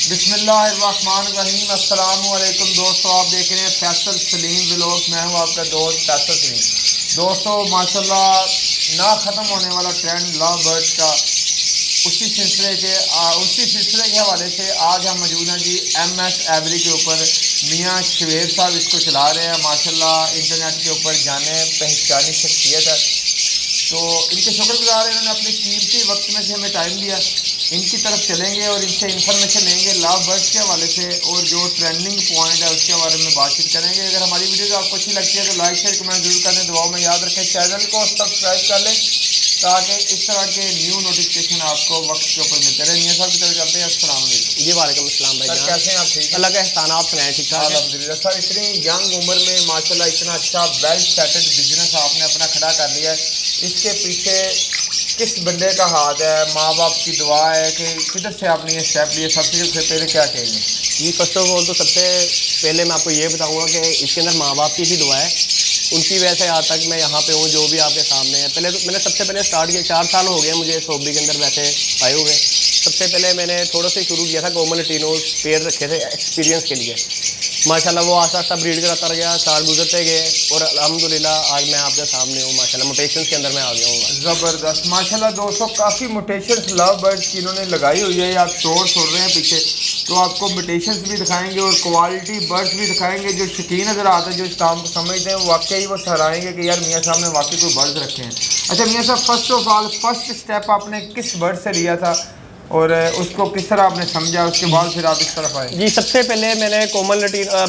बिस्मिल्लाहिर्रहमानिर्रहीम। अस्सलाम वालेकुम दोस्तों, आप देख रहे हैं फैसल सलीम व्लॉग्स। मैं हूं आपका दोस्त फैसल सलीम। दोस्तों माशाल्लाह ना ख़त्म होने वाला ट्रेंड लव बर्ड्स का, उसी सिलसिले के हवाले से आज हम मौजूद हैं जी MS एवरी के ऊपर। मियाँ शवेर साहब इसको चला रहे हैं माशाल्लाह, इंटरनेट के ऊपर जाने पहचानी शख्सियत है। तो इनके शुक्रगुजार हैं, इन्होंने अपने कीमती वक्त में से हमें टाइम दिया। इनकी तरफ चलेंगे और इनसे इन्फॉर्मेशन लेंगे लव बर्ड्स के हवाले से, और जो ट्रेंडिंग पॉइंट है उसके बारे में बातचीत करेंगे। अगर हमारी वीडियो आपको अच्छी लगती है तो लाइक शेयर कमेंट जरूर कर दें, दुआओं में याद रखें। चैनल को सब्सक्राइब कर लें ताकि इस तरह के न्यू नोटिफिकेशन आपको वक्त के ऊपर मिलते रहे। मियां साहब की तरफ चलते हैं। अस्सलाम वालेकुम। जी वालेकुम अस्सलाम भाई जान। कैसे हैं आप? ठीक अल्लाह का एहसान, आप सुनाएं? ठीक ठाक है अल्हम्दुलिल्लाह। सर इतनी यंग उम्र में माशाल्लाह इतना अच्छा वेल सेटल्ड बिजनेस आपने अपना खड़ा कर लिया है, इसके पीछे किस बंदे का हाथ है? माँ बाप की दुआ है कि किधर से आपने ये स्टेप लिए? सबसे पहले क्या कहेंगे? जी, फर्स्ट ऑफ ऑल तो सबसे पहले मैं आपको ये बताऊंगा कि इसके अंदर माँ बाप की ही दुआ है। उनकी वजह से आज तक मैं यहाँ पे हूँ, जो भी आपके सामने है। पहले तो मैंने सबसे पहले स्टार्ट किया, 4 साल हो गए मुझे इस हॉबी के अंदर वैसे आए हुए। सबसे पहले मैंने थोड़ा सा शुरू किया था, कोमल लटीनोज पेयर रखे थे एक्सपीरियंस के लिए। माशाल्लाह वो आस्ता आस्ता ब्रीड कराता गया, साल गुजरते गए और अल्हम्दुलिल्लाह आज मैं आपके सामने हूँ। माशाल्लाह मोटेशंस के अंदर मैं आ गया हूँ। ज़बरदस्त माशाल्लाह दोस्तों, काफ़ी मोटेशंस लव बर्ड्स की इन्होंने लगाई हुई है। आप शोर सुन रहे हैं पीछे, तो आपको मोटेशंस भी दिखाएंगे और क्वालिटी बर्ड्स भी दिखाएंगे। जो शौकीन नज़र आता है, जो इस काम को समझते हैं, वाकई वो सराहेंगे कि यार मियाँ साहब ने वाकई कोई बर्ड्स रखे हैं। अच्छा मियाँ साहब, first of all first step आपने किस बर्ड से लिया था और उसको किस तरह आपने समझा, उसके बाद फिर आप इस तरफ आए? जी, सबसे पहले मैंने कोमल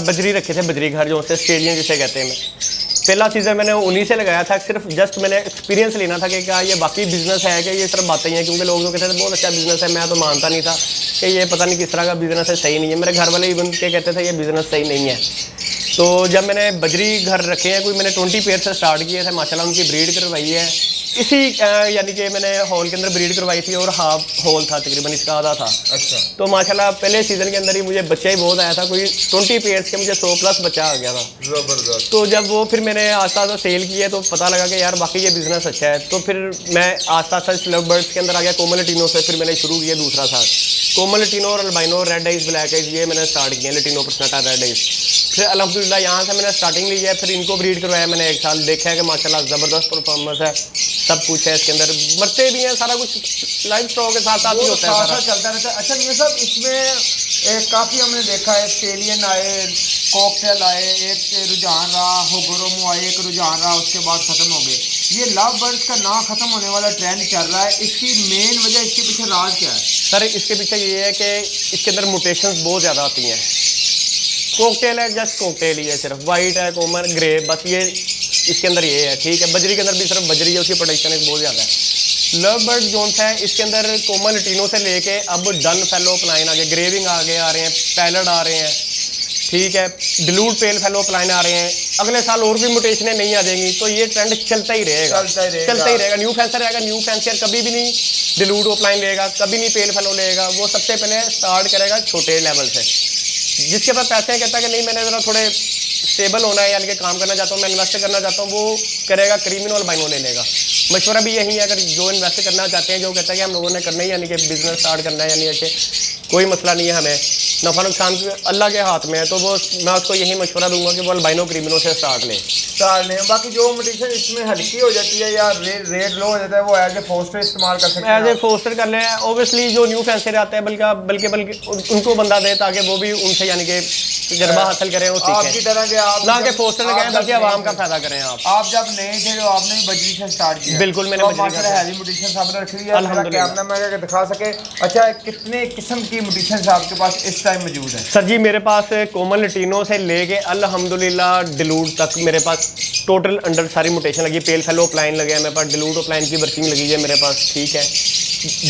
बजरी रखे थे, बजरी घर जो से स्टेडियम जिसे कहते हैं। मैं पहला सीज़न मैंने उन्हीं से लगाया था। सिर्फ जस्ट मैंने एक्सपीरियंस लेना था कि क्या ये बाकी बिजनेस है कि ये सिर्फ बातें ही हैं, क्योंकि लोग जो कहते थे बहुत अच्छा बिजनेस है, मैं तो मानता नहीं था कि ये पता नहीं किस तरह का बिजनेस है, सही नहीं है। मेरे घर वाले इवन के कहते थे ये बिज़नेस सही नहीं है। तो जब मैंने बजरी घर रखे हैं, कोई मैंने 20 पेयर से स्टार्ट किए थे, माशाल्लाह उनकी ब्रीड करवाई है। इसी यानी कि मैंने हॉल के अंदर ब्रीड करवाई थी और हाफ हॉल था, तकरीबन इसका आधा था। अच्छा। तो माशाल्लाह पहले सीज़न के अंदर ही मुझे बच्चा ही बहुत आया था, कोई 20 पेयर्स के मुझे 100 प्लस बच्चा आ गया था। ज़बरदस्त। तो जब वो फिर मैंने आस्ता आस्ता सेल किए तो पता लगा कि यार बाकी ये बिज़नेस अच्छा है। तो फिर मैं आस्ता आस्ता इस लव बर्ड्स के अंदर आ गया। कोमल लटीनो से फिर मैंने शुरू किया दूसरा साल। कोमल लटीनो और albino, red eyes, black eyes, ये मैंने स्टार्ट किया। Latino पर्सनाटा, red eyes. फिर अल्हम्दुलिल्लाह यहाँ से मैंने स्टार्टिंग ली है। फिर इनको ब्रीड करवाया मैंने 1 साल, देखा है कि माशाल्लाह ज़बरदस्त परफॉर्मेंस है, सब कुछ है इसके अंदर, मरते भी हैं, सारा कुछ लाइफ स्टॉक के साथ साथ ही होता है, सारा चलता रहता है। अच्छा मियां साहब, इसमें काफ़ी हमने देखा है, ऑस्ट्रेलियन आए, कॉकटेल आए, एक रुझान रहा, होगोरोमो आए, एक रुझान रहा, उसके बाद ख़त्म हो गए। ये लव बर्ड्स का ना ख़त्म होने वाला ट्रेंड चल रहा है, इसकी मेन वजह, इसके पीछे राज क्या है? सर इसके पीछे ये है कि इसके अंदर मोटेशंस बहुत ज़्यादा आती हैं। कॉकटेल है, जस्ट कॉकटेल ही है, सिर्फ वाइट है, कॉमन, ग्रे, बस ये इसके अंदर ये है, ठीक है। बजरी के अंदर भी सिर्फ बजरी है, उसकी प्रोडक्शन बहुत ज़्यादा है। लव बर्ड जोन्स है, इसके अंदर कोमल लटीनो से लेके अब डन फेलो प्लाइन आ गए, ग्रेविंग आगे आ रहे हैं, पैलड आ रहे हैं, ठीक है, डिलूट पेल फेलो प्लाइन आ रहे हैं। अगले साल और भी मोटेशनें नहीं आ जाएंगी, तो ये ट्रेंड चलता ही रहेगा, चलता ही रहेगा। न्यू फैंसर आएगा, न्यू फैंसर कभी भी नहीं डिलूट ओपलाइन लेगा, कभी नहीं पेल फेलो लेगा। वो सबसे पहले स्टार्ट करेगा छोटे लेवल से। जिसके पास पैसे हैं, कहता है कि नहीं मैंने ज़रा थोड़े स्टेबल होना है, यानी कि काम करना चाहता हूँ, मैं इन्वेस्ट करना चाहता हूँ, वो करेगा क्रीमिनो अल्बाइनो ले लेगा। मशवरा भी यही है, अगर जो इन्वेस्ट करना चाहते हैं, जो कहता है कि हम लोगों ने करना ही, यानी कि बिजनेस स्टार्ट करना है, यानी ऐसे कोई मसला नहीं है, हमें नफ़ा नुकसान अल्लाह के हाथ में है, तो वो मैं उसको यही मशवरा दूंगा कि वो अल्बाइनो क्रीमिनो से स्टार्ट लें। बाकी जो मोटेशन इसमें हल्की हो जाती है या रेट लो हो जाता है, वो एज ए फोस्टर इस्तेमाल कर सकते हैं, एज ए फोस्टर कर लें। ओबियसली जो न्यू फैंसर आते हैं, बल्कि उनको बंदा दे ताकि वो भी उनसे यानी कि तजर्बा हासिल करें, वो आपकी तरह के आप ना के फोस्टर लगाएं, बल्कि आवाम का फायदा करें। आप जब नए थे तो आपने भी बजरी से स्टार्ट किया? बिल्कुल, मैंने हैवी मोटिशन आपने रख लिया, कैमरा में दिखा सके। अच्छा, कितने किस्म की मोटिशन आपके पास इस टाइम मौजूद है? सर जी, मेरे पास कोमल लटीनो से लेके अल्हम्दुलिल्लाह डिलूट तक मेरे पास टोटल अंडर सारी मोटेशन लगी। पेल फेलो प्लाइन लगे हैं मेरे पास, डिलूट प्लाइन की वर्किंग लगी है मेरे पास, ठीक है।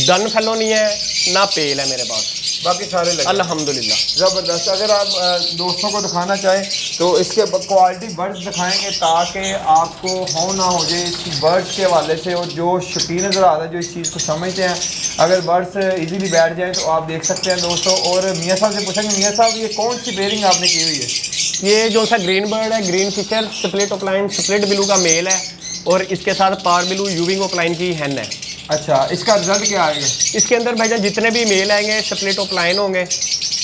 डन फेलो नहीं है, ना पेल है मेरे पास, बाकी सारे लगे अल्हम्दुलिल्लाह। ज़बरदस्त। अगर आप दोस्तों को दिखाना चाहें तो इसके क्वालिटी बर्ड्स दिखाएंगे ताकि आपको हो ना हो जाए इस बर्ड्स के हवाले से, और जो शौकीन नज़र आता है, जो इस चीज़ को समझते हैं, अगर बर्ड्स इजीली बैठ जाए तो आप देख सकते हैं दोस्तों। और मियाँ साहब से पूछेंगे, मियाँ साहब ये कौन सी बेयरिंग आपने की हुई है? ये जो सा ग्रीन बर्ड है, green Fisher split opaline, split blue का मेल है, और इसके साथ पार ब्लू यूविंग ओपलाइन की हैन है। अच्छा, इसका रिजल्ट क्या आएगा? इसके अंदर भाईजान जितने भी मेल आएंगे स्प्लिट ऑफलाइन होंगे,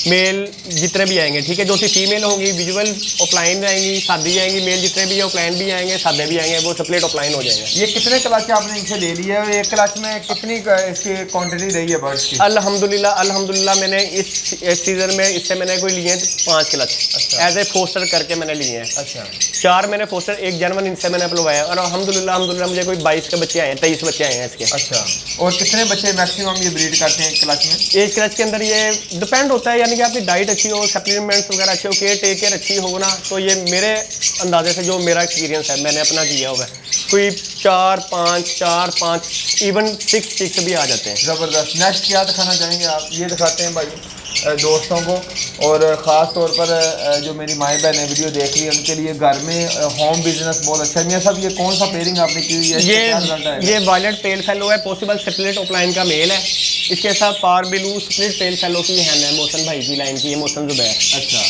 मेल जितने भी आएंगे, ठीक है। जो सी फीमेल होंगी विजुअल ऑफलाइन आएंगी, सादी आएंगी, मेल जितने भी ऑफलाइन भी आएंगे, सादे भी आएंगे, वो स्प्लिट ऑफलाइन हो जाएंगे। ये कितने क्लच आपने इनसे ले लिया है? एक क्लच में कितनी इसकी क्वांटिटी रही है बर्ड्स की? अल्हम्दुलिल्लाह मैंने इस सीज़न में इससे मैंने कोई लिए 5 क्लच एज ए फोस्टर करके मैंने लिए हैं। अच्छा, 4 मैंने फोस्टर, एक जनवन इनसे मैंने अपलवाया और अल्हम्दुलिल्लाह मुझे कोई 22 के बच्चे आए हैं, 23 बच्चे आए हैं इसके। अच्छा, और कितने बच्चे मैक्सिमम ये ब्रीड करते हैं क्लच में? एक क्लच के अंदर ये डिपेंड होता है, यानी कि आपकी डाइट अच्छी हो, सप्लीमेंट्स वगैरह अच्छे हो, केयर टेकर अच्छी हो ना, तो ये मेरे अंदाजे से जो मेरा एक्सपीरियंस है मैंने अपना किया हुआ है, कोई 4 5 इवन 6 भी आ जाते हैं। ज़बरदस्त। नेक्स्ट क्या दिखाना चाहेंगे आप? ये दिखाते हैं भाई दोस्तों को, और ख़ास तौर पर जो मेरी माई बहन वीडियो देख रही है उनके लिए घर में होम बिजनेस बहुत अच्छा है। मियां साहब, ये कौन सा पेयरिंग आपने की हुई है? ये वायलेट पेल फेलो है, पॉसिबल स्प्लिट ऑफलाइन का मेल है। इसके साथ पार बिलू स्प्लिट पेल फेलो की हैन है, मोहसन भाई की लाइन की है, मोहसन जुबैर। अच्छा,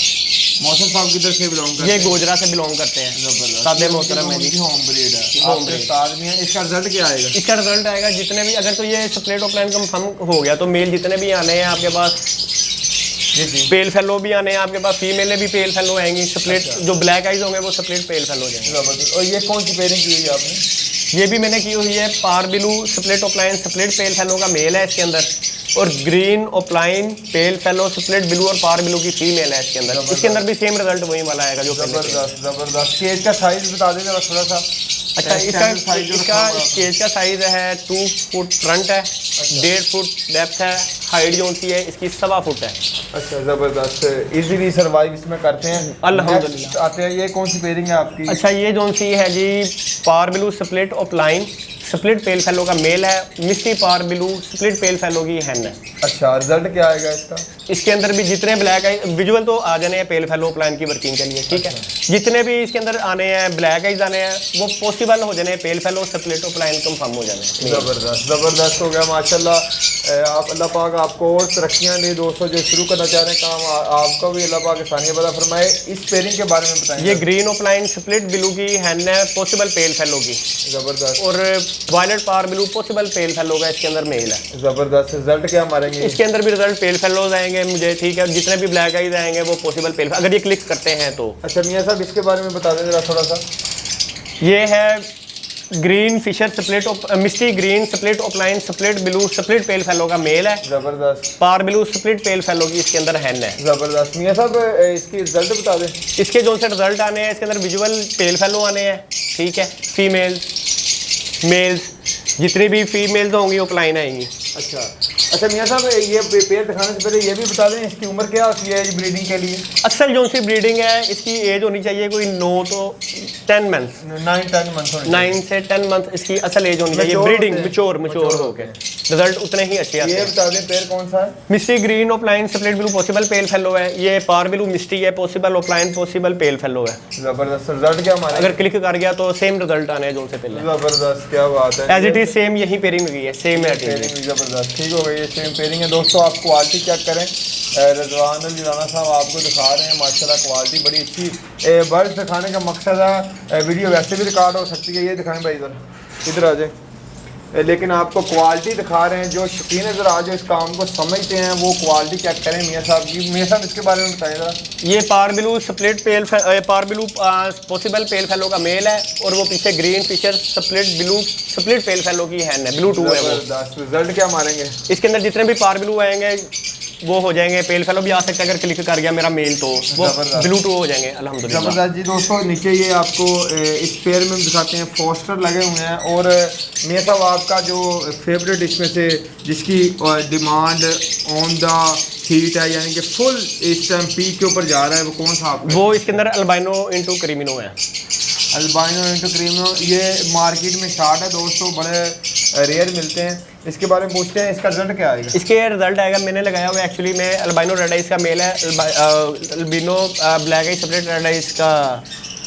मौसम साहब किधर से बिलोंग करते ये हैं? गोजरा से बिलोंग करते हैं। ज़बरदस्त। सादे मोहतरम है जी, होम ब्रीड है, होम आपके ब्रीड। उस्ताद भी हैं। इसका रिजल्ट क्या आएगा? इसका रिजल्ट आएगा जितने भी, अगर तो ये स्प्लिट ऑफलाइन कंफर्म हो गया तो मेल जितने भी आने हैं आपके पास, जी, पेल फेलो भी आने हैं आपके पास, फीमेल भी पेल फेलो आएंगी, स्प्लिट जो ब्लैक आइज होंगे वो स्प्लिट पेल फेलो हो जाएंगे। ज़बरदस्त। और ये कौन सी पेयरिंग की हुई है आपने? ये भी मैंने की हुई है, par blue split opaline split pale fallow का मेल है इसके अंदर, और green opaline pale fallow split blue और पार ब्लू की फीमेल है इसके अंदर। इसके अंदर भी सेम रिजल्ट वही वाला आएगा जो पहले। ज़बरदस्त। केज का साइज बता दें जरा थोड़ा सा। अच्छा, इसका केज का साइज़ है 2 फुट फ्रंट है, 1.5 फुट डेप्थ है, हाइट जो सी है इसकी 7 फुट है। अच्छा, ज़बरदस्त। इजीली सर्वाइव इसमें करते हैं अल्हम्दुलिल्लाह। Next आते हैं, ये कौन सी पेयरिंग है आपकी? अच्छा, ये जो सी है जी par blue split opaline split pale fallow का मेल है, misty par blue split pale fallow की हैन है। अच्छा, रिजल्ट क्या आएगा इसका? इसके अंदर भी जितने ब्लैक आई विजुअल तो आ जाने हैं पेल फेलो ऑफलाइन की वर्किंग के लिए, ठीक है। जितने भी इसके अंदर आने हैं ब्लैक आइज आने हैं वो पॉसिबल हो जाने हैं, पेल फेलो स्प्लिट ऑफलाइन कंफर्म हो जाने हैं। ज़बरदस्त, ज़बरदस्त हो गया माशाल्लाह। आप अल्लाह पाक आपको और तरक्कियाँ दे। दोस्तों जो शुरू करना चाह रहे हैं काम, आपको भी अल्लाह पाक आसानियाँ बता फरमाए। इस पेयरिंग के बारे में बताएं। ये ग्रीन ऑफलाइन स्प्लिट ब्लू की हैन है, पॉसिबल पेल फेलो की, ज़बरदस्त। और वायलेट पार ब्लू पॉसिबल पेल फेलो का इसके अंदर मेल है। ज़बरदस्त। रिजल्ट क्या मारेंगे? इसके अंदर भी रिजल्ट पेल फेलोज आएंगे मुझे, ठीक है। जितने भी ब्लैक आइज आएंगे वो पॉसिबल पेल, अगर ये क्लिक करते हैं तो। अच्छा मियाँ साहब, इसके बारे में बता दें जरा थोड़ा सा। ये है green Fisher split misty green split opaline split blue split pale fallow का मेल है, ज़बरदस्त। Par blue split pale fallow की इसके अंदर हैन है। ज़बरदस्त। मियाँ साहब इसकी रिजल्ट बता दें। इसके जो से रिजल्ट आने हैं इसके अंदर विजुअल पेल फेलो आने हैं, ठीक है। फीमेल मेल्स जितनी भी फीमेल्स होंगी ऑफलाइन आएंगी। अच्छा, अच्छा मियाँ साहब, ये पेयर दिखाने से पहले ये भी बता दें इसकी उम्र क्या होती है ब्रीडिंग के लिए? असल जो सी ब्रीडिंग है इसकी एज होनी चाहिए कोई 9 तो 10 मंथ, 9-10 मंथ 9 से 10 मंथ इसकी असल एज होनी चाहिए। ब्रीडिंग मच्योर हो गए रिजल्ट उतने ही अच्छे आते ये हैं। बता दें पेयर कौन सा है? Misty green opaline split blue possible pale fallow है, ये पार ब्लू मिस्टी है, possible opaline possible pale fallow है। ज़बरदस्त। रिजल्ट क्या हमारे? अगर क्लिक कर गया तो सेम रिजल्ट आने हैं जो से पहले। ज़बरदस्त, क्या बात है। एज इट इज सेम यही पेयरिंग हुई है, सेम है। पेयरिंग ज़बरदस्त, ठीक हो गई। ये सेम पेयरिंग है। दोस्तों आप क्वालिटी चेक करें, रज़वान अल जिलाना साहब आपको दिखा रहे हैं, माशाल्लाह क्वालिटी बड़ी अच्छी। बर्ड्स दिखाने का मकसद है, वीडियो वैसे भी रिकॉर्ड हो सकती है। ये दिखाएं भाई, इधर आ जाए। लेकिन आपको क्वालिटी दिखा रहे हैं, जो शौकीन नज़र आ जो इस काम को समझते हैं वो क्वालिटी चेक करें मियाँ साहब की। मियाँ साहब इसके बारे में बताइए ज़रा। ये पार blue split pale parblue possible pale fallow का मेल है, और वो पीछे green Fisher split blue split pale fallow की हैन है, ब्लू 2 है वो। रिजल्ट क्या मारेंगे? इसके अंदर जितने भी पार ब्लू आएंगे वो हो जाएंगे, पेल फेलो भी आ सकता है अगर क्लिक कर गया मेरा मेल तो वो ब्लू 2 हो जाएंगे अल्हम्दुलिल्लाह। ज़बरदस्त जी। दोस्तों नीचे ये आपको इस पेयर में दिखाते हैं, पोस्टर लगे हुए हैं। और मियाँ साहब आपका जो फेवरेट इसमें से जिसकी डिमांड ऑन द हीट है, यानी कि फुल इस टाइम पीक के ऊपर जा रहा है, वो कौन सा आपका? वो इसके अंदर अल्बाइनो इंटू क्रीमिनो है। अल्बाइनो इंटू क्रीमिनो, ये मार्केट में शार्ट है दोस्तों, बड़े रेयर मिलते हैं। इसके बारे में पूछते हैं, इसका रिजल्ट क्या आएगा? इसके रिजल्ट आएगा, मैंने लगाया हुआ एक्चुअली में अल्बाइनो रेड आइस का मेल है, albino black ice split red ice का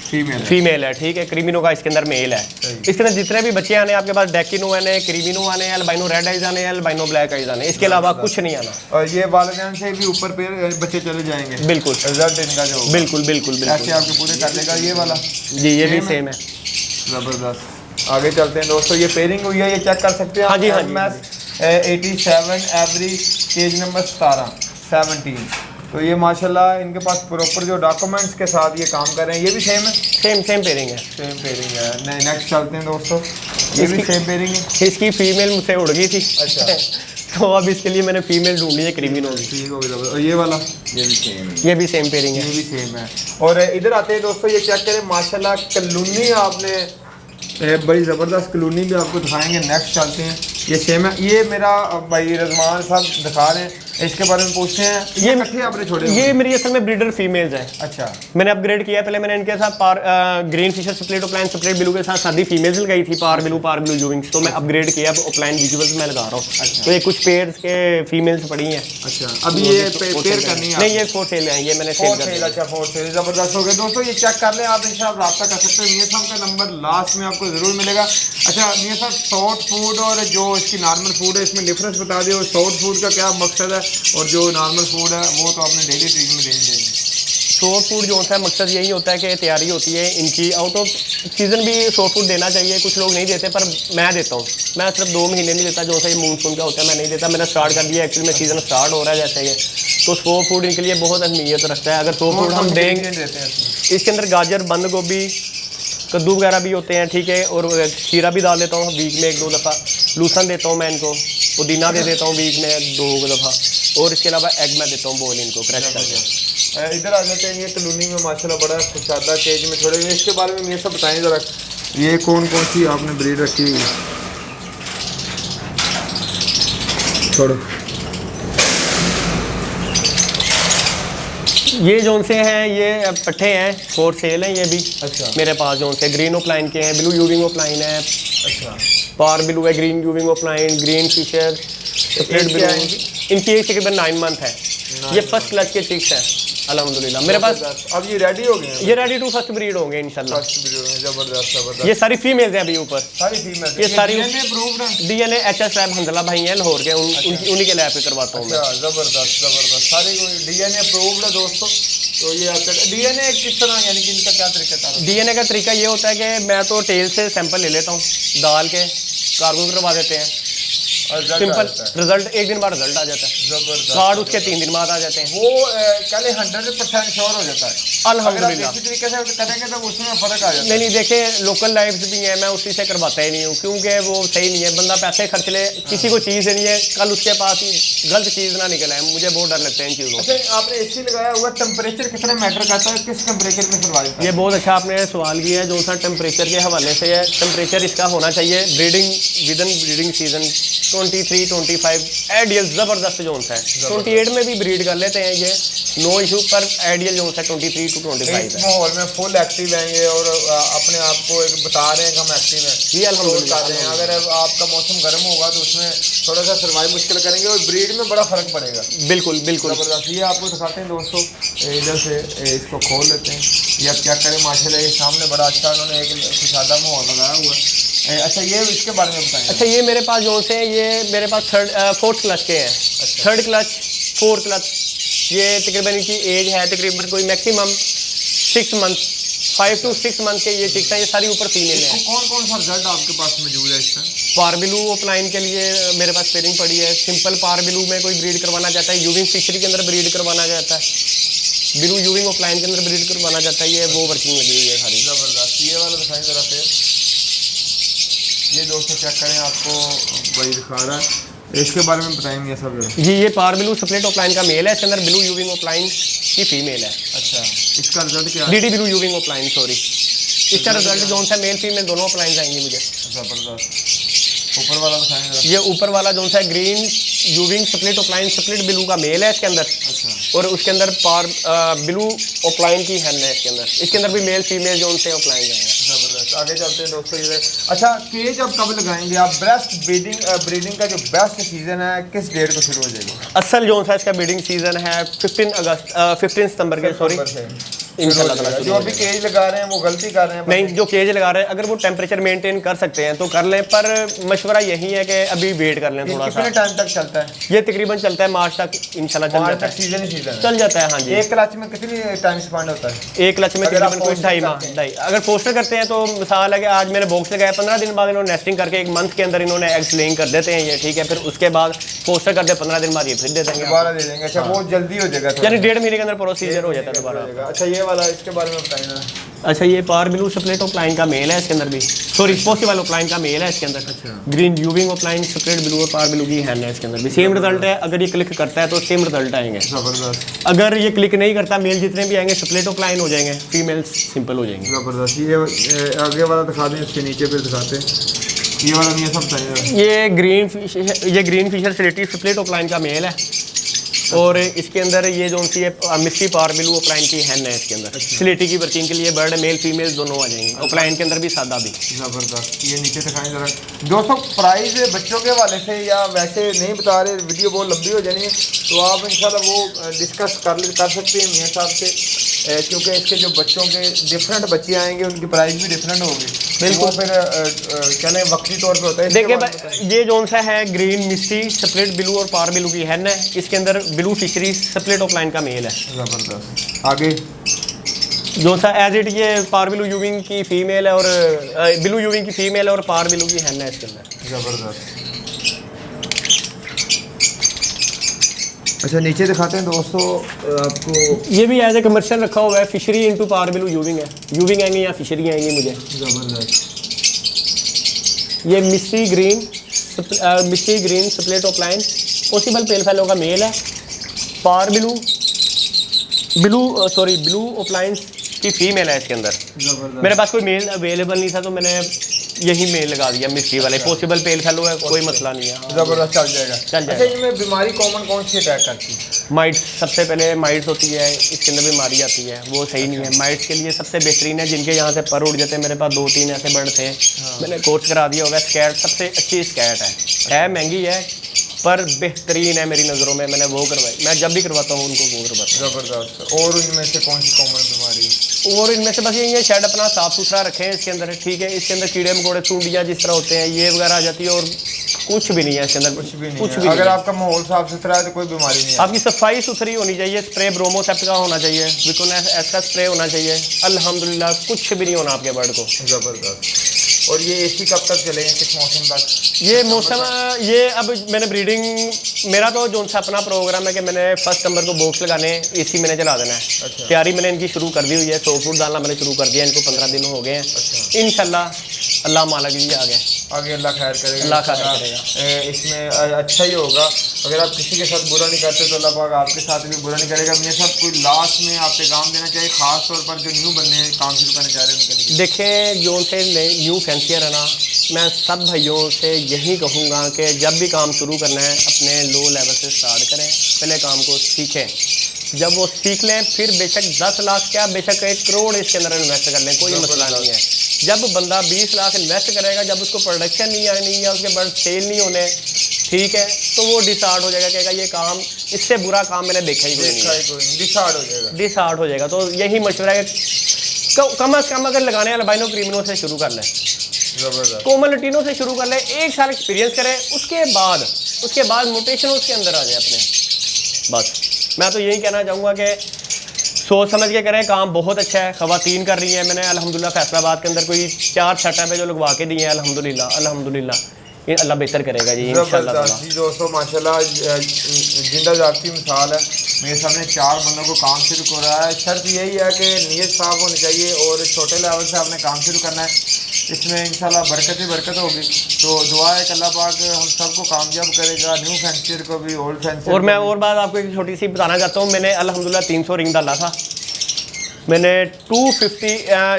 फीमेल है, ठीक है। क्रीमिनो का इसके अंदर मेल है। इसके अंदर जितने भी बच्चे आने हैं आपके पास, डेकिनो आने, क्रीमिनो आने, अल्बाइनो रेड आइज आने, अल्बाइनो ब्लैक आइज आने, इसके अलावा कुछ नहीं आना। और ये वालिदैन से भी ऊपर पे बच्चे चले जाएंगे। बिल्कुल रिजल्ट इनका जो बिल्कुल ऐसे आपके पूरे कर लेगा ये वाला। जी, ये भी सेम है। ज़बरदस्त। आगे चलते हैं दोस्तों, ये पेयरिंग हुई है, ये चेक कर सकते हैं हाँ जी, हाँ जी, MS 87 एवरी केज नंबर 17 तो ये माशाल्लाह इनके पास प्रॉपर जो डॉक्यूमेंट्स के साथ ये काम कर रहे हैं। ये भी सेम है, सेम पेयरिंग है। सेम पेयरिंग है। नेक्स्ट चलते हैं दोस्तों, ये भी सेम पेयरिंग है। इसकी फीमेल मुझसे उड़ गई थी। अच्छा तो अब इसके लिए मैंने फीमेल ढूंढी है, क्रिमिन होगी। ठीक हो गया। और ये वाला ये भी सेम है, ये भी सेम पेयरिंग है, ये भी सेम है। और इधर आते हैं दोस्तों, ये चेक करें माशाल्लाह कलूनी आपने बड़ी ज़बरदस्त कलूनी भी आपको दिखाएंगे। नेक्स्ट चलते हैं, ये सेम है। ये मेरा भाई रजमान साहब दिखा रहे हैं, इसके बारे में पूछते हैं। ये इकट्ठे आपने छोड़े? ये मेरी असल में ब्रीडर फीमेल्स है। अच्छा, मैंने अपग्रेड किया है। पहले मैंने इनके साथ green Fisher split opaline split blue के साथ सादी फीमेल्स लगाई थी, पार ब्लू यूविंग्स। तो मैं अपग्रेड किया, अब ओपलाइन विजुअल्स मैं लगा रहा हूँ। अच्छा। तो ये कुछ पेयर्स के फीमेल्स पड़ी हैं। अच्छा, अभी ये पेयर करनी है? नहीं, ये फोर सेल है, ये मैंने सेल कर दिया। अच्छा, फोर सेल ज़बरदस्त हो गया दोस्तों। ये चेक कर लें आप, इंशाल्लाह रब्ता कर सकते हैं। मियां साहब का नंबर लास्ट में आपको ज़रूर मिलेगा। अच्छा मियां साहब, सॉफ्ट फूड और जो इसकी नॉर्मल फूड है, इसमें डिफरेंस बता दियो। सॉफ्ट फूड का क्या मकसद है और जो नॉर्मल फूड है वो तो आपने डेली ट्रीट में देनी चाहिए। सॉफ्ट फूड जो होता है मकसद यही होता है कि तैयारी होती है इनकी, आउट ऑफ सीज़न भी सॉफ्ट फूड देना चाहिए। कुछ लोग नहीं देते, पर मैं देता हूँ। मैं सिर्फ 2 महीने नहीं देता, जो सा ये मूनसून का होता है मैं नहीं देता। मैंने स्टार्ट कर दिया, एक्चुअली में सीज़न स्टार्ट हो रहा है जैसे ये। तो सॉफ्ट फूड इनके लिए बहुत अहमियत रखता है। अगर सॉफ्ट फूड हम देंगे, इसके अंदर गाजर, बंद गोभी, कद्दू वगैरह भी होते हैं, ठीक है। और खीरा भी डाल देता हूँ वीक में 1-2 दफ़ा। लूसन देता हूँ मैं इनको, पुदीना दे देता हूँ वीक में 2 दफ़ा। और इसके अलावा एग मैं देता हूँ बॉयल इनको क्रैश करके। इधर आ जाते हैं, ये कॉलोनी में माशाल्लाह बड़ा खुशादा केज में छोड़े हुए। इसके बारे में ये सब बताएं ज़रा, ये कौन कौन सी आपने ब्रीड रखी हुई? छोड़ो। ये जोन से हैं, ये पट्ठे हैं, फोर सेल हैं ये भी। अच्छा, मेरे पास जोन से ग्रीन ओपलाइन के हैं, ब्लू यूविंग ओपलाइन है, अच्छा, पार ब्लू है, green ewing opaline, green Fisher, split blue. इनकी एज तकरीबन 9 मंथ है। ये फर्स्ट क्लच के चिक्स हैं अल्हम्दुलिल्लाह मेरे पास। अब ये रेडी हो गए हैं? ये रेडी टू फर्स्ट ब्रीड होंगे इंशाल्लाह। फर्स्ट ब्रीड होंगे, जबरदस्त जबरदस्त। ये सारी फीमेल्स हैं अभी ऊपर, सारी फीमेल? ये सारी DNA DNA HS lab Hanzala भाई हैं लाहौर के, उन्हीं के लैब पे करवाता हूँ मैं। जबरदस्त जबरदस्त, सारी डीएनए अप्रूव्ड है दोस्तों। तो ये आपका डीएनए किस तरह, यानी कि इनका क्या तरीका है? डीएनए का तरीका ये होता है कि मैं तो टेल से सैंपल ले लेता हूँ, डाल के कार्गो करवा देते हैं। सिंपल रिजल्ट, एक दिन बाद रिजल्ट आ जाता है। जबरदस्त। कार्ड उसके 3 दिन बाद आ जाते हैं। वो पहले 100% श्योर हो जाता है अल्हम्दुलिल्लाह। इसी तरीके से करेंगे तो उसमें फ़र्क आ जाता है। नहीं देखें, लोकल लाइव्स भी हैं, मैं उसी से करवाता ही नहीं हूँ, क्योंकि वो सही नहीं है। बंदा पैसे खर्च ले, किसी को चीज़ देनी है, कल उसके पास गलत चीज़ ना निकल आए, मुझे बहुत डर लगता है इन चीज़ों। अच्छा, आपने एसी लगाया हुआ, टेम्परेचर कितना मैटर करता है, किस टेम्परेचर में सर्वाइव? ये बहुत अच्छा आपने सवाल किया है, जो सा टेम्परेचर के हवाले से है। टेम्परेचर इसका होना चाहिए breeding with in breeding season 23-25 ideal ज़बरदस्त जोन सा है। 28 में भी ब्रीड कर लेते हैं, ये नो इशू, पर आइडियल जोन सा 23 to 25 है। माहौल में फुल एक्टिव हैं और अपने आप को एक बता रहे हैं कि हम एक्टिव हैं जी अल्हम्दुलिल्लाह। अगर आपका मौसम गर्म होगा तो उसमें थोड़ा सा सर्वाइव मुश्किल करेंगे और ब्रीड में बड़ा फर्क पड़ेगा। बिल्कुल बिल्कुल जबरदस्त। ये आपको दिखाते हैं दोस्तों, इधर से इसको खोल लेते हैं। ये आप क्या करें माशाल्लाह, ये सामने बड़ा अच्छा उन्होंने एक खुशादा माहौल लगाया हुआ है। अच्छा, ये इसके बारे में बताएं। अच्छा, ये मेरे पास जोन से, ये मेरे पास 4th क्लच के हैं। 3rd clutch, 4th clutch. ये तकरीबन इनकी एज है तकरीबन कोई मैक्सिमम 6 मंथ, 5 to 6 मंथ के ये चिक्स हैं। ये सारी ऊपर फीमेल हैं। कौन कौन सा रिजल्ट आपके पास मौजूद है इसमें? पारबिलू ओपलाइन के लिए मेरे पास पेयरिंग पड़ी है। सिंपल पारबिलू में कोई ब्रीड करवाना चाहता है, यूविंग फिशरी के अंदर ब्रीड करवाना चाहता है, ब्लू यूविंग ओपलाइन के अंदर ब्रीड करवाना चाहता है, ये वो वर्किंग लगी हुई है सारी। ज़बरदस्त। ये वाला दिखाएं ज़रा फिर। ये दोस्तों चेक करें, आपको भाई दिखा रहा है, इसके बारे में बताएंगे ये सब। जी, ये पारबिलू स्प्लिट ओपलाइन का मेल है, इसके अंदर ब्लू यूविंग ओपलाइन की फीमेल है। अच्छा, इसका रिजल्ट क्या है? DD blue ewing opaline, sorry, इसका रिजल्ट जोन सा मेल फीमेल दोनों ओपलाइन आएंगे मुझे। जबरदस्त। ऊपर वाला दिखाएंगे। ये ऊपर वाला जोन सा green यूविंग split opaline split blue का मेल है इसके अंदर। अच्छा, और उसके अंदर ब्लू ओपलाइन की हैन है इसके अंदर भी मेल फीमेल जोन से ओपलाइन जाएंगे। जबरदस्त। आगे चलते हैं दोस्तों इधर। अच्छा, केज अब कब लगाएंगे आप? ब्रेस्ट ब्रीडिंग का जो बेस्ट सीजन है किस डेट को शुरू हो जाएगा? असल जोन सा इसका ब्रीडिंग सीजन है 15 सितंबर के, सॉरी इंशाल्लाह ताला जो अभी केज लगा रहे हैं वो गलती कर रहे हैं। नहीं, जो केज लगा रहे हैं अगर वो टेम्परेचर मेंटेन कर सकते हैं तो कर लें, पर मशवरा यही है कि अभी वेट कर लें थोड़ा सा। कितने टाइम तक चलता है ये तकरीबन चलता है मार्च तक इंशाल्लाह चल जाता है। सीजन ही सीजन चल जाता है हाँ जी। एक क्लच में कितनी टाइम स्पेंड होता है? एक क्लच में तकरीबन कोई 2.5 माह। अगर पोस्टर करते हैं तो मिसाल है कि आज मैंने बॉक्स लगाया, 15 दिन बाद इन्होंने नेस्टिंग करके 1 मंथ के अंदर इन्होंने एग्स लेइंग कर देते हैं ये, ठीक है। फिर उसके बाद पोस्टर करते 15 दिन बाद ये फिर दे देंगे, दोबारा दे देंगे। अच्छा, वो जल्दी हो जाएगा, यानी 1.5 महीने के अंदर प्रोसीजर हो जाता है दोबारा। अच्छा, ये वाला इसके बारे में बताइए ना। अच्छा, ये पावर ब्लू स्प्लिट ऑफलाइन का मेल है इसके अंदर भी, सॉरी पॉसिबल ऑफलाइन का मेल है इसके अंदर। अच्छा। ग्रीन यूविंग ऑफलाइन स्प्लिट ब्लू और पावर ब्लू की हैन है इसके अंदर भी। सेम रिजल्ट है, अगर ये क्लिक करता है तो सेम रिजल्ट आएंगे। जबरदस्त। अगर ये क्लिक नहीं करता, मेल जितने भी आएंगे स्प्लिट ऑफलाइन हो जाएंगे, फीमेल सिंपल हो जाएंगे। जबरदस्त। ये आगे वाला दिखा दें, इसके नीचे फिर दिखाते हैं। ये वाला नहीं है, सब चाहिए। ये ग्रीन फिशर सिलेटी स्प्लिट ऑफलाइन का मेल है, और इसके अंदर ये जो सी है मिस्टी पावर ब्लू ऑफलाइन की हैन है इसके अंदर। स्लेटी की वर्किंग के लिए बर्ड मेल फीमेल दोनों आ जाएंगे, ऑफलाइन के अंदर भी सादा भी। ज़बरदस्त। ये नीचे दिखाएं जरा दोस्तों। प्राइस बच्चों के वाले से या वैसे नहीं बता रहे, वीडियो बहुत लंबी हो जानी है, तो आप इंशाल्लाह वो डिस्कस कर सकते हैं मियाँ साहब से, क्योंकि इसके जो बच्चों के डिफरेंट बच्चे आएंगे उनकी प्राइस भी डिफरेंट होगी। बिल्कुल। फिर चलें वक्ती तौर पे होता है। देखिए ये जोन सा है ग्रीन मिस्टी स्प्लिट ब्लू और पावर ब्लू की हैन है, इसके अंदर ब्लू फिशरी स्प्लिट ऑफलाइन का मेल है। ज़बरदस्त। आगे जो सा एज इट ये पावर ब्लू यूविंग की फीमेल है, और ब्लू यूविंग की फीमेल है और पावर ब्लू की हैन है इसके अंदर। ज़बरदस्त। अच्छा, नीचे दिखाते हैं दोस्तों आपको। ये भी एज ए कमर्शियल रखा हुआ है, fischeri into power blue ewing है। यूविंग आएंगे या फिशरी आएंगी मुझे। ज़बरदस्त। ये misty green split opaline possible pale fallow का मेल है, पावर ब्लू ऑफलाइन की फीमेल है इसके अंदर। मेरे पास कोई मेल अवेलेबल नहीं था तो मैंने यही मेल लगा दिया मिस्टी वाले। पॉसिबल पेल फेलो है, कोई मसला नहीं है। ज़बरदस्त, चल जाएगा। अच्छा, इनमें बीमारी कॉमन कौन सी अटैक करती है? माइट्स सबसे पहले माइट्स होती है, इसके अंदर बीमारी आती है, वो सही नहीं है। माइट्स के लिए सबसे बेहतरीन है जिनके यहाँ से पर उड़ जाते हैं। मेरे पास 2-3 ऐसे बर्ड थे, मैंने कोर्स करा दिया होगा। स्कैट सबसे अच्छी स्कैट है महंगी है पर बेहतरीन है मेरी नज़रों में। मैंने वो करवाई, मैं जब भी करवाता हूँ उनको वो करवाता हूँ। ज़बरदस्त। और इनमें से कौन सी कॉमन बीमारी? और इनमें से बस ये शेड अपना साफ़ सुथरा रखें इसके अंदर, ठीक है। इसके अंदर कीड़े मकोड़े सूंडियाँ जिस तरह होते हैं ये वगैरह आ जाती है, और कुछ भी नहीं है इसके अंदर, कुछ भी। अगर आपका माहौल साफ सुथरा है तो कोई बीमारी नहीं है। आपकी सफाई सुथरी होनी चाहिए, स्प्रे ब्रोमोसेप्ट का होना चाहिए, विकोनेस का स्प्रे होना चाहिए। अल्हम्दुलिल्लाह कुछ भी नहीं होना आपके बर्ड को। ज़बरदस्त। और ये एसी कब तक चलेंगे, किस मौसम तक? ये मौसम ये अब मैंने ब्रीडिंग, मेरा तो जो सा अपना प्रोग्राम है कि मैंने 1 सितंबर को बॉक्स लगाने, एसी मैंने चला देना है। अच्छा। तैयारी मैंने इनकी शुरू कर दी हुई है, 100 फूट डालना मैंने शुरू कर दिया, इनको 15 दिन हो गए हैं। अच्छा। इंशाल्लाह अल्लाह मालिक जी आ गए, आगे अल्लाह खैर करेगा। अल्लाह खैर करेगा। इसमें अच्छा ही होगा। अगर आप किसी के साथ बुरा नहीं करते तो अल्लाह पाक आपके साथ भी बुरा नहीं करेगा। मेरे साथ कोई लास्ट में आप पैगाम देना चाहिए, खास तौर पर जो न्यू बंदे काम शुरू करने जा रहे हैं उनके लिए? देखें, जो से न्यू फैंसियर है ना, मैं सब भाइयों से यही कहूँगा कि जब भी काम शुरू करना है अपने लो लेवल से स्टार्ट करें, पहले काम को सीखें। जब वो सीख लें फिर बेशक 10 लाख क्या बेशक 1 करोड़ इसके अंदर इन्वेस्ट कर लें, कोई मसला नहीं है। जब बंदा 20 लाख इन्वेस्ट करेगा, जब उसको प्रोडक्शन नहीं आनी या उसके बर्ड सेल नहीं होने, ठीक है, तो वो डिसार्ड हो जाएगा, कहेगा ये काम, इससे बुरा काम मैंने देखा ही नहीं, डिसार्ड हो जाएगा। तो यही मशवरा है कि कम अज़ कम अगर लगाने अल्बाइनो क्रिमिनो से शुरू कर लें, कोमल लटीनों से शुरू कर लें, 1 साल एक्सपीरियंस करें, उसके बाद मोटेशन उसके अंदर आ जाए अपने। बस मैं तो यही कहना चाहूँगा कि सोच समझ के करें, काम बहुत अच्छा है। ख़वातीन कर रही है, मैंने अल्हम्दुलिल्लाह फैसलाबाद के अंदर कोई 4 सेटअप है जो लगवा के दिए हैं, अल्हम्दुलिल्लाह ये अल्लाह बेहतर करेगा जी इंशाल्लाह। जी दोस्तों, माशाल्लाह जिंदा जागती मिसाल है। मेरे सामने 4 बंदों को काम शुरू हो रहा है। शर्त यही है कि नीयत साफ होनी चाहिए और छोटे लेवल से आपने काम शुरू करना है। इसमें इंशाल्लाह बरकत ही बरकत होगी। तो दुआ है कि अल्लाह पाक हम सबको कामयाब करेगा, न्यू फैंसियर को भी, ओल्ड फैंसियर। और मैं और बात आपको एक छोटी सी बताना चाहता हूँ, मैंने अल्हम्दुलिल्लाह 300 रिंग डाला था, मैंने 250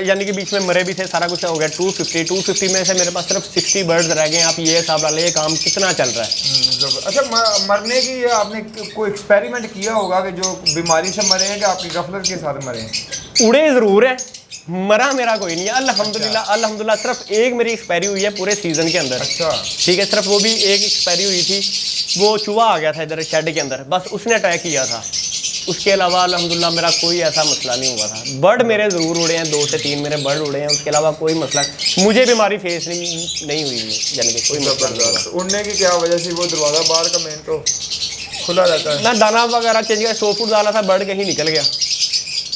यानी कि बीच में मरे भी थे, सारा कुछ हो गया। 250 में से मेरे पास सिर्फ 60 बर्ड्स रह गए। आप ये हिसाब डालें, ये काम कितना चल रहा है। अच्छा, मरने की आपने कोई एक्सपेरिमेंट किया होगा कि जो बीमारी से मरे हैं कि आपकी गफलत के साथ मरे हैं? उड़े ज़रूर है, मरा मेरा कोई नहीं है अल्हम्दुलिल्लाह। सिर्फ एक मेरी एक्सपायरी हुई है पूरे सीज़न के अंदर। अच्छा, ठीक है, सिर्फ वो भी एक एक्सपायरी हुई थी, वो चूहा आ गया था इधर शेड के अंदर, बस उसने अटैक किया था। उसके अलावा अल्हम्दुलिल्लाह मेरा कोई ऐसा मसला नहीं हुआ था। बर्ड मेरे ज़रूर उड़े हैं, 2 से 3 मेरे बर्ड उड़े हैं, उसके अलावा कोई मसला मुझे बीमारी फेस नहीं हुई, यानी कि कोई मसला नहीं हुआ। उड़ने की क्या वजह से? वो दरवाज़ा बाहर का मेन तो खुला रहता है। ना दाना वगैरह चेंज किया, 100 फुट डाला था, बर्ड कहीं निकल गया।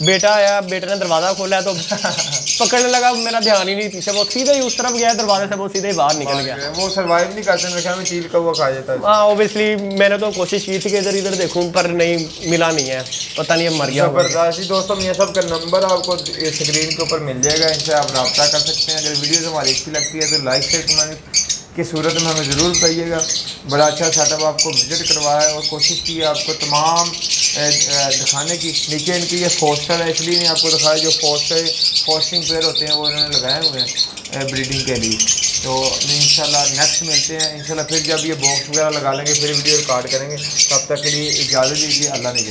बेटा आया, बेटे ने दरवाज़ा खोला तो पकड़ने लगा, मेरा ध्यान ही नहीं पीछे, वो सीधे ही उस तरफ गया दरवाजे से, वो सीधे ही बाहर निकल गया। वो सर्वाइव नहीं करते, मेरे ख्याल में चील का वो खा जाता है। हाँ ऑब्वियसली मैंने तो कोशिश की थी कि इधर इधर देखूं पर नहीं मिला, नहीं है, पता नहीं अब मर गया होगा। ज़बरदस्त दोस्तों, मियां साहब का नंबर आपको स्क्रीन के ऊपर मिल जाएगा, इनसे आप रब्ता कर सकते हैं। अगर वीडियो हमारी अच्छी लगती है तो लाइक शेयर कमेंट की सूरत में हमें ज़रूर बताइएगा। बड़ा अच्छा सेटअप आपको विजिट करवाया है और कोशिश की है आपको तमाम दिखाने की। नीचे इनकी ये फोस्टर है, इसलिए नहीं आपको दिखाया, जो फोस्टिंग पेयर होते हैं वो इन्होंने लगाए हुए हैं ब्रीडिंग के लिए। तो इंशाल्लाह नेक्स्ट मिलते हैं इंशाल्लाह, फिर जब ये बॉक्स वगैरह लगा लेंगे फिर वीडियो रिकॉर्ड करेंगे। तब तक के लिए इजाज़त दीजिए, अल्लाह ने